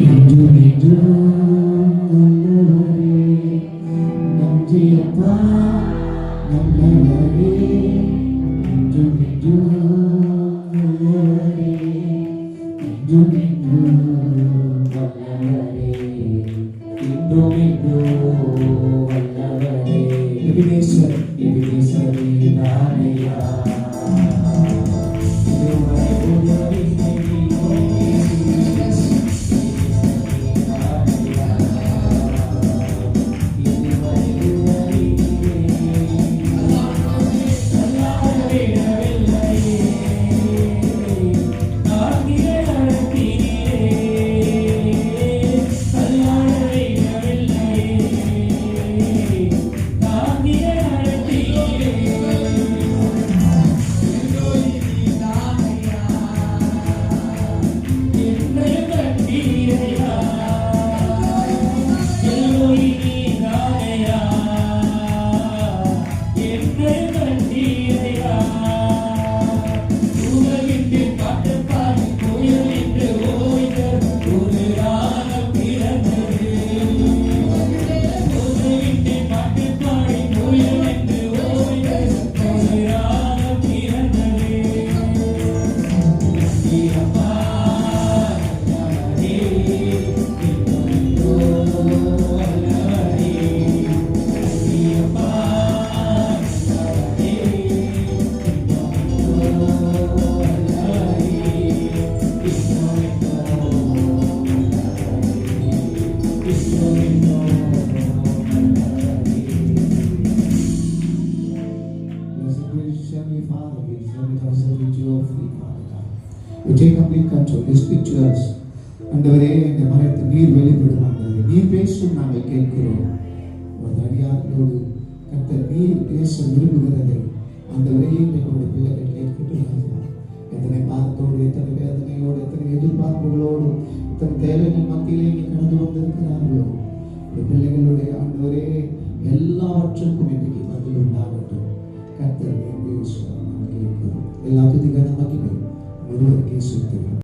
என்றும் நல்லவரே, நன்றி அப்பா நல்லவரே, என்றும் நல்லவரே, என்றும் வல்லவரே, வல்லவரே. எபினேசர் எபினேசரே நானையா You take complete control. You speak to us. ஆண்டவரே, இந்த மரத்தை நீர் வெளிப்படும் ஆண்டவரே, நீர் பேசும் நாங்கள் கேட்கிறோம். ஒரு அடியார்களோடு கர்த்தர் நீர் பேச விரும்புகிறதை ஆண்டவரே எங்களுடைய பிள்ளைகள் கேட்கட்டும். எத்தனை பாரத்தோடு, எத்தனை வேதனையோடு, எத்தனை எதிர்பார்ப்புகளோடு, எத்தனை தேவைகள் மத்தியிலே கடந்து வந்திருக்கிறார்களோ, இந்த பிள்ளைகளுடைய ஆண்டவரே எல்லாவற்றுக்கும் இன்றைக்கு பதில் உண்டாகட்டும். கர்த்தர் நீர் பேசும் நாங்கள் கேட்கிறோம். எல்லா துதிகளும் மகிமை ஒருவருக்கே செலுத்துகிறோம்.